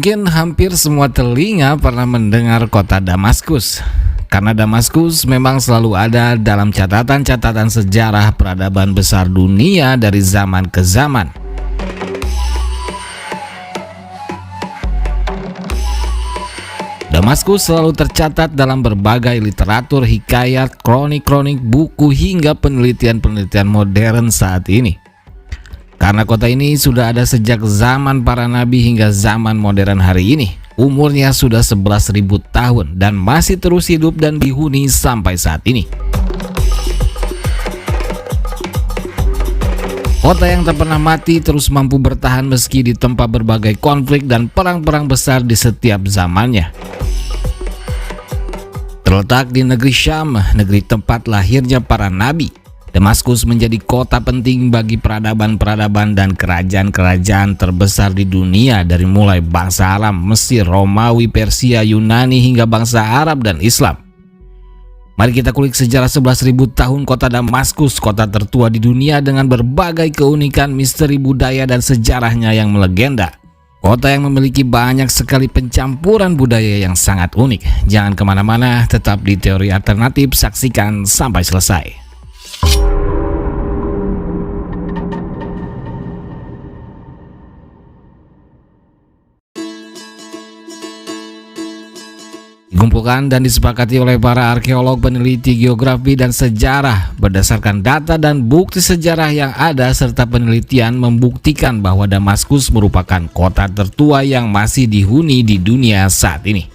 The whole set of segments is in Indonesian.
Mungkin hampir semua telinga pernah mendengar kota Damaskus, karena Damaskus memang selalu ada dalam catatan-catatan sejarah peradaban besar dunia dari zaman ke zaman. Damaskus selalu tercatat dalam berbagai literatur, hikayat, kronik-kronik, buku, hingga penelitian-penelitian modern saat ini. Karena kota ini sudah ada sejak zaman para nabi hingga zaman modern hari ini. Umurnya sudah 11.000 tahun dan masih terus hidup dan dihuni sampai saat ini. Kota yang tak pernah mati terus mampu bertahan meski ditempa berbagai konflik dan perang-perang besar di setiap zamannya. Terletak di negeri Syam, negeri tempat lahirnya para nabi, Damaskus menjadi kota penting bagi peradaban-peradaban dan kerajaan-kerajaan terbesar di dunia, dari mulai bangsa Aram, Mesir, Romawi, Persia, Yunani hingga bangsa Arab dan Islam. Mari kita kulik sejarah 11.000 tahun kota Damaskus, kota tertua di dunia dengan berbagai keunikan, misteri budaya dan sejarahnya yang melegenda. Kota yang memiliki banyak sekali pencampuran budaya yang sangat unik. Jangan kemana-mana, tetap di Teori Alternatif, saksikan sampai selesai. Dikumpulkan dan disepakati oleh para arkeolog, peneliti geografi dan sejarah berdasarkan data dan bukti sejarah yang ada, serta penelitian membuktikan bahwa Damaskus merupakan kota tertua yang masih dihuni di dunia saat ini.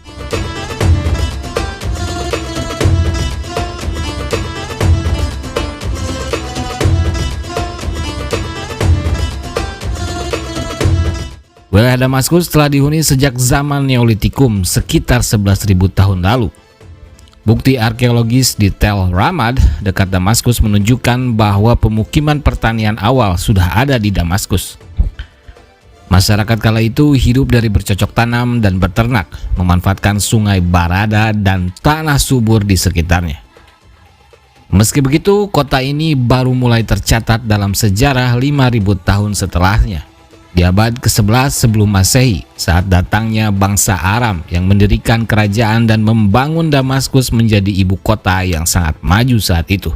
Wilayah Damaskus telah dihuni sejak zaman Neolitikum sekitar 11.000 tahun lalu. Bukti arkeologis di Tel Ramad dekat Damaskus menunjukkan bahwa pemukiman pertanian awal sudah ada di Damaskus. Masyarakat kala itu hidup dari bercocok tanam dan beternak, memanfaatkan sungai Barada dan tanah subur di sekitarnya. Meski begitu, kota ini baru mulai tercatat dalam sejarah 5.000 tahun setelahnya, di abad ke-11 sebelum Masehi, saat datangnya bangsa Aram yang mendirikan kerajaan dan membangun Damaskus menjadi ibu kota yang sangat maju saat itu.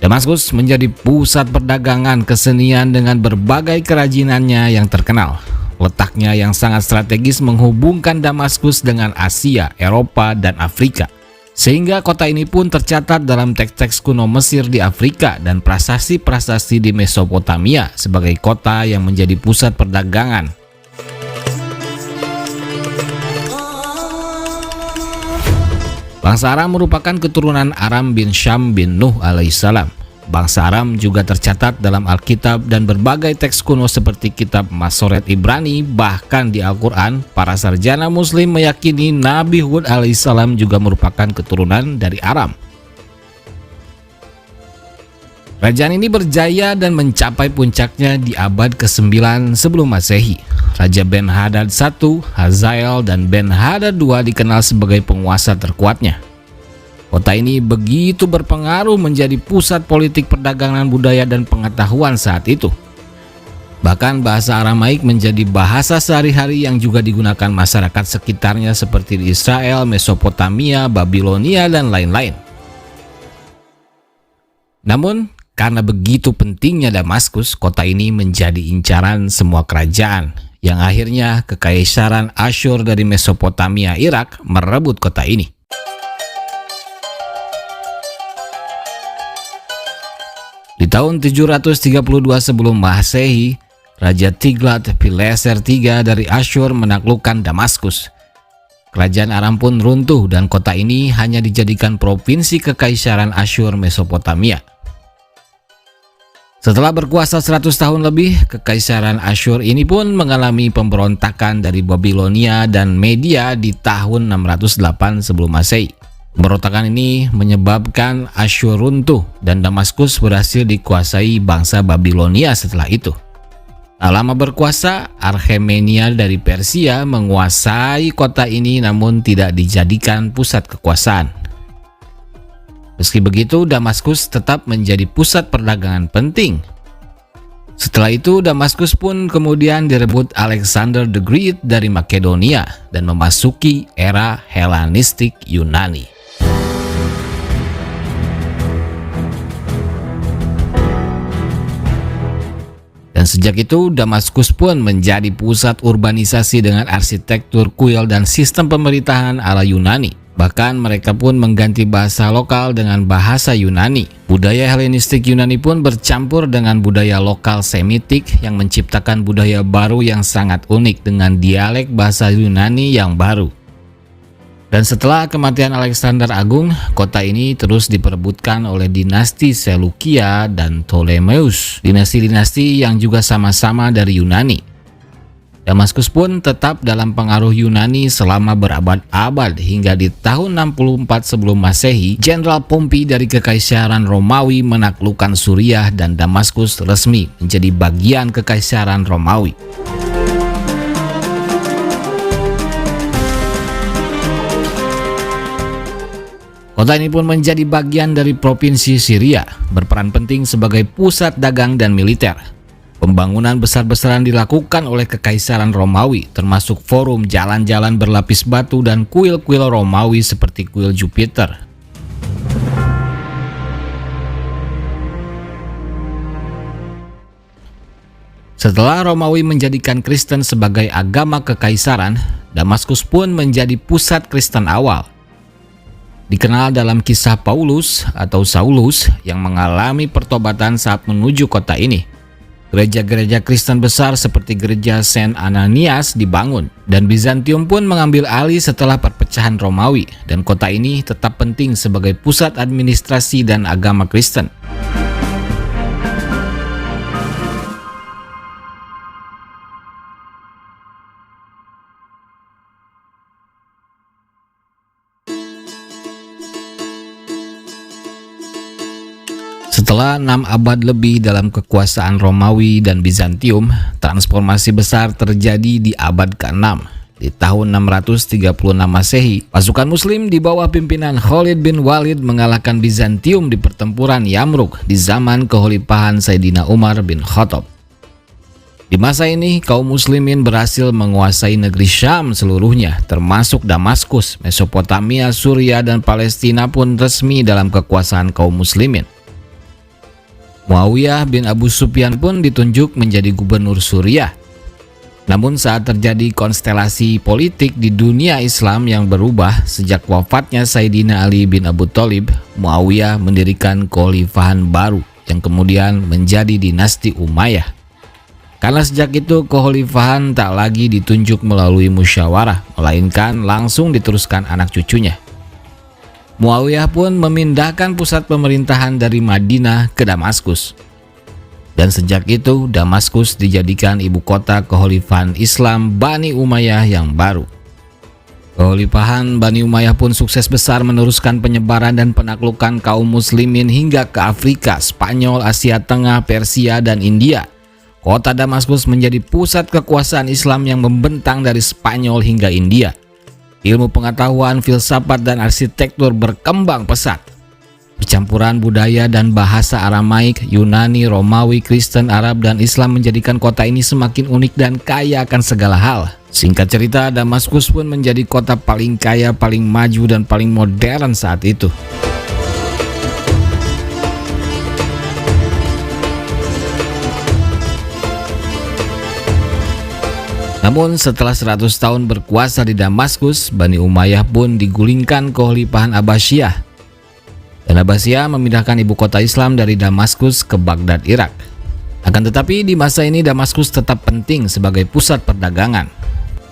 Damaskus menjadi pusat perdagangan, kesenian dengan berbagai kerajinannya yang terkenal. Letaknya yang sangat strategis menghubungkan Damaskus dengan Asia, Eropa, dan Afrika. Sehingga kota ini pun tercatat dalam teks-teks kuno Mesir di Afrika dan prasasti-prasasti di Mesopotamia sebagai kota yang menjadi pusat perdagangan. Bangsa Aram merupakan keturunan Aram bin Syam bin Nuh alaihissalam. Bangsa Aram juga tercatat dalam Alkitab dan berbagai teks kuno seperti kitab Masoret Ibrani. Bahkan di Al-Quran, para sarjana muslim meyakini Nabi Hud alaihissalam juga merupakan keturunan dari Aram. Kerajaan ini berjaya dan mencapai puncaknya di abad ke-9 sebelum Masehi. Raja Ben-Hadad I, Hazael, dan Ben-Hadad II dikenal sebagai penguasa terkuatnya. Kota ini begitu berpengaruh menjadi pusat politik, perdagangan, budaya, dan pengetahuan saat itu. Bahkan bahasa Aramaik menjadi bahasa sehari-hari yang juga digunakan masyarakat sekitarnya seperti di Israel, Mesopotamia, Babilonia, dan lain-lain. Namun, karena begitu pentingnya Damaskus, kota ini menjadi incaran semua kerajaan, yang akhirnya Kekaisaran Asyur dari Mesopotamia, Irak, merebut kota ini. Di tahun 732 sebelum Masehi, Raja Tiglat-Pileser III dari Asyur menaklukkan Damaskus. Kerajaan Aram pun runtuh dan kota ini hanya dijadikan provinsi Kekaisaran Asyur Mesopotamia. Setelah berkuasa 100 tahun lebih, Kekaisaran Asyur ini pun mengalami pemberontakan dari Babilonia dan Media di tahun 608 sebelum Masehi. Pemberontakan ini menyebabkan Asyur runtuh dan Damaskus berhasil dikuasai bangsa Babilonia setelah itu. Tak lama berkuasa, Archemenia dari Persia menguasai kota ini namun tidak dijadikan pusat kekuasaan. Meski begitu, Damaskus tetap menjadi pusat perdagangan penting. Setelah itu Damaskus pun kemudian direbut Alexander the Great dari Makedonia dan memasuki era Helenistik Yunani. Dan sejak itu Damaskus pun menjadi pusat urbanisasi dengan arsitektur kuil dan sistem pemerintahan ala Yunani. Bahkan mereka pun mengganti bahasa lokal dengan bahasa Yunani. Budaya Helenistik Yunani pun bercampur dengan budaya lokal Semitik yang menciptakan budaya baru yang sangat unik dengan dialek bahasa Yunani yang baru. Dan setelah kematian Alexander Agung, kota ini terus diperebutkan oleh dinasti Seleukia dan Ptolemeus, dinasti-dinasti yang juga sama-sama dari Yunani. Damaskus pun tetap dalam pengaruh Yunani selama berabad-abad hingga di tahun 64 sebelum Masehi, Jenderal Pompei dari Kekaisaran Romawi menaklukkan Suriah dan Damaskus resmi menjadi bagian Kekaisaran Romawi. Kota ini pun menjadi bagian dari provinsi Syria, berperan penting sebagai pusat dagang dan militer. Pembangunan besar-besaran dilakukan oleh Kekaisaran Romawi, termasuk forum jalan-jalan berlapis batu dan kuil-kuil Romawi seperti kuil Jupiter. Setelah Romawi menjadikan Kristen sebagai agama kekaisaran, Damaskus pun menjadi pusat Kristen awal. Dikenal dalam kisah Paulus atau Saulus yang mengalami pertobatan saat menuju kota ini. Gereja-gereja Kristen besar seperti gereja Saint Ananias dibangun, dan Bizantium pun mengambil alih setelah perpecahan Romawi, dan kota ini tetap penting sebagai pusat administrasi dan agama Kristen. Setelah 6 abad lebih dalam kekuasaan Romawi dan Bizantium, transformasi besar terjadi di abad ke-6. Di tahun 636 Masehi, pasukan Muslim di bawah pimpinan Khalid bin Walid mengalahkan Bizantium di pertempuran Yamruk di zaman keholifahan Sayyidina Umar bin Khattab. Di masa ini, kaum Muslimin berhasil menguasai negeri Syam seluruhnya, termasuk Damaskus, Mesopotamia, Suriah, dan Palestina pun resmi dalam kekuasaan kaum Muslimin. Muawiyah bin Abu Sufyan pun ditunjuk menjadi gubernur Suriah. Namun saat terjadi konstelasi politik di dunia Islam yang berubah sejak wafatnya Sayyidina Ali bin Abu Thalib, Muawiyah mendirikan kekhalifahan baru yang kemudian menjadi dinasti Umayyah. Karena sejak itu kekhalifahan tak lagi ditunjuk melalui musyawarah, melainkan langsung diteruskan anak cucunya. Muawiyah pun memindahkan pusat pemerintahan dari Madinah ke Damaskus. Dan sejak itu Damaskus dijadikan ibu kota kekhalifahan Islam Bani Umayyah yang baru. Kekhalifahan Bani Umayyah pun sukses besar meneruskan penyebaran dan penaklukan kaum muslimin hingga ke Afrika, Spanyol, Asia Tengah, Persia, dan India. Kota Damaskus menjadi pusat kekuasaan Islam yang membentang dari Spanyol hingga India. Ilmu pengetahuan, filsafat, dan arsitektur berkembang pesat. Percampuran budaya dan bahasa Aramaik, Yunani, Romawi, Kristen, Arab, dan Islam menjadikan kota ini semakin unik dan kaya akan segala hal. Singkat cerita, Damaskus pun menjadi kota paling kaya, paling maju, dan paling modern saat itu. Namun setelah 100 tahun berkuasa di Damaskus, Bani Umayyah pun digulingkan kekhalifahan Abbasiyah. Dan Abbasiyah memindahkan ibu kota Islam dari Damaskus ke Baghdad, Irak. Akan tetapi di masa ini Damaskus tetap penting sebagai pusat perdagangan.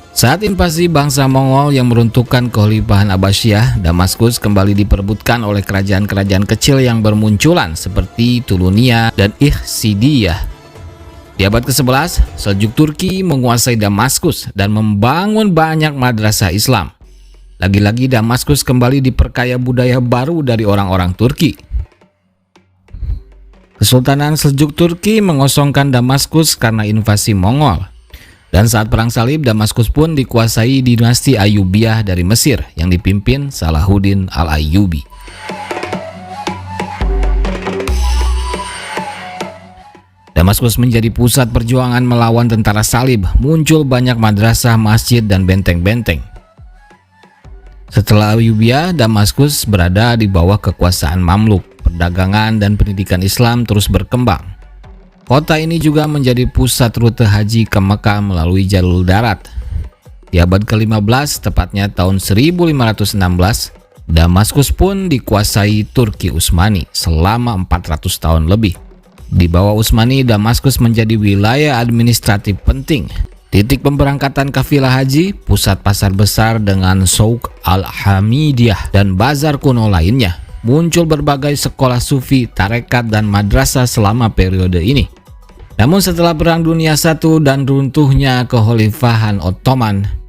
Saat invasi bangsa Mongol yang meruntuhkan kekhalifahan Abbasiyah, Damaskus kembali diperebutkan oleh kerajaan-kerajaan kecil yang bermunculan seperti Tulunia dan Ihsidiyah. Di abad ke-11, Seljuk Turki menguasai Damaskus dan membangun banyak madrasah Islam. Lagi-lagi Damaskus kembali diperkaya budaya baru dari orang-orang Turki. Kesultanan Seljuk Turki mengosongkan Damaskus karena invasi Mongol. Dan saat Perang Salib, Damaskus pun dikuasai dinasti Ayyubiyah dari Mesir yang dipimpin Salahuddin Al-Ayyubi. Damaskus menjadi pusat perjuangan melawan tentara salib, muncul banyak madrasah, masjid, dan benteng-benteng. Setelah Ayyubiyah, Damaskus berada di bawah kekuasaan Mamluk. Perdagangan dan pendidikan Islam terus berkembang. Kota ini juga menjadi pusat rute haji ke Mekah melalui jalur darat. Di abad ke-15, tepatnya tahun 1516, Damaskus pun dikuasai Turki Utsmani selama 400 tahun lebih. Di bawah Utsmani, Damaskus menjadi wilayah administratif penting, titik pemberangkatan kafilah haji, pusat pasar besar dengan Souk al-Hamidiyah dan bazar kuno lainnya. Muncul berbagai sekolah sufi, tarekat, dan madrasah selama periode ini. Namun setelah Perang Dunia I dan runtuhnya Kekhalifahan Ottoman,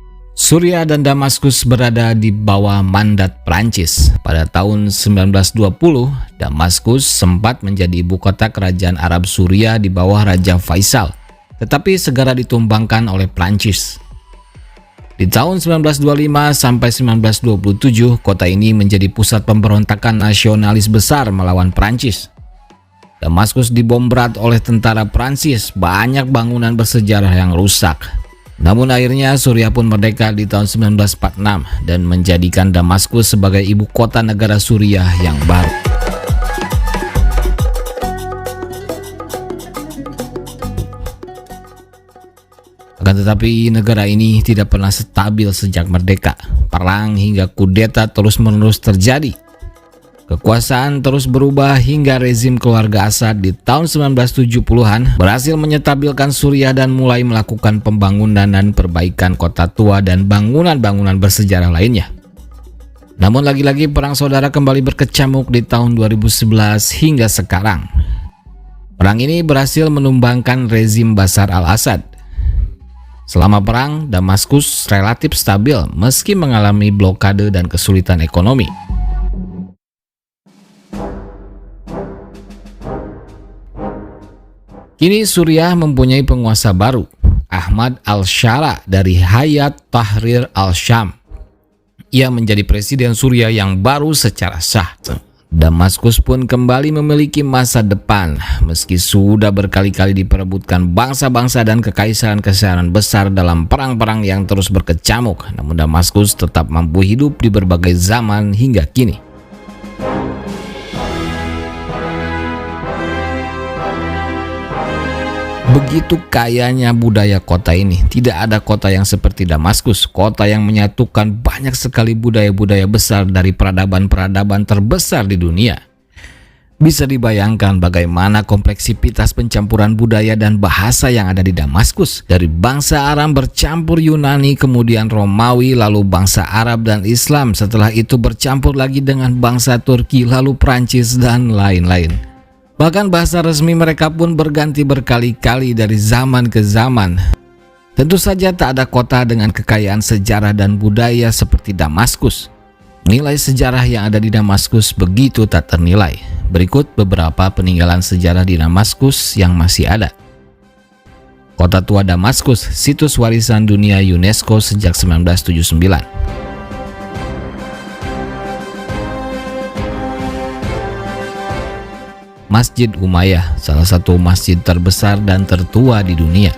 Suriah dan Damaskus berada di bawah mandat Prancis. Pada tahun 1920, Damaskus sempat menjadi ibu kota kerajaan Arab Suriah di bawah Raja Faisal, tetapi segera ditumbangkan oleh Prancis. Di tahun 1925 sampai 1927, kota ini menjadi pusat pemberontakan nasionalis besar melawan Prancis. Damaskus dibom berat oleh tentara Prancis, banyak bangunan bersejarah yang rusak. Namun akhirnya Suriah pun merdeka di tahun 1946 dan menjadikan Damaskus sebagai ibu kota negara Suriah yang baru. Akan tetapi negara ini tidak pernah stabil sejak merdeka. Perang hingga kudeta terus-menerus terjadi. Kekuasaan terus berubah hingga rezim keluarga Assad di tahun 1970-an berhasil menyetabilkan Suriah dan mulai melakukan pembangunan dan perbaikan kota tua dan bangunan-bangunan bersejarah lainnya. Namun lagi-lagi perang saudara kembali berkecamuk di tahun 2011 hingga sekarang. Perang ini berhasil menumbangkan rezim Bashar al-Assad. Selama perang, Damaskus relatif stabil meski mengalami blokade dan kesulitan ekonomi. Kini Suriah mempunyai penguasa baru, Ahmad al-Shara dari Hayat Tahrir al-Syam. Ia menjadi presiden Suriah yang baru secara sah. Damaskus pun kembali memiliki masa depan, meski sudah berkali-kali diperebutkan bangsa-bangsa dan kekaisaran-kekaisaran besar dalam perang-perang yang terus berkecamuk. Namun Damaskus tetap mampu hidup di berbagai zaman hingga kini. Begitu kayanya budaya kota ini, tidak ada kota yang seperti Damaskus, kota yang menyatukan banyak sekali budaya-budaya besar dari peradaban-peradaban terbesar di dunia. Bisa dibayangkan bagaimana kompleksitas pencampuran budaya dan bahasa yang ada di Damaskus. Dari bangsa Aram bercampur Yunani, kemudian Romawi, lalu bangsa Arab dan Islam. Setelah itu bercampur lagi dengan bangsa Turki, lalu Prancis, dan lain-lain. Bahkan bahasa resmi mereka pun berganti berkali-kali dari zaman ke zaman. Tentu saja tak ada kota dengan kekayaan sejarah dan budaya seperti Damaskus. Nilai sejarah yang ada di Damaskus begitu tak ternilai. Berikut beberapa peninggalan sejarah di Damaskus yang masih ada. Kota tua Damaskus, situs warisan dunia UNESCO sejak 1979. Masjid Umayyah, salah satu masjid terbesar dan tertua di dunia.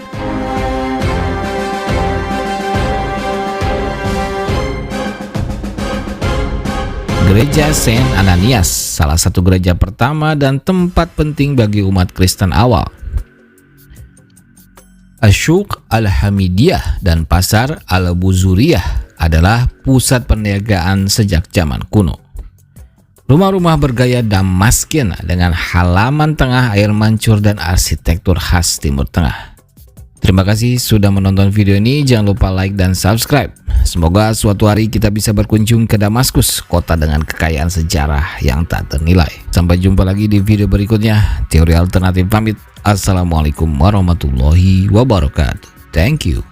Gereja Saint Ananias, salah satu gereja pertama dan tempat penting bagi umat Kristen awal. Souk al-Hamidiyah dan pasar al-Buzuriyah adalah pusat perniagaan sejak zaman kuno. Rumah-rumah bergaya Damaskin dengan halaman tengah air mancur dan arsitektur khas Timur Tengah. Terima kasih sudah menonton video ini, jangan lupa like dan subscribe. Semoga suatu hari kita bisa berkunjung ke Damaskus, kota dengan kekayaan sejarah yang tak ternilai. Sampai jumpa lagi di video berikutnya. Teori Alternatif pamit. Assalamualaikum warahmatullahi wabarakatuh. Thank you.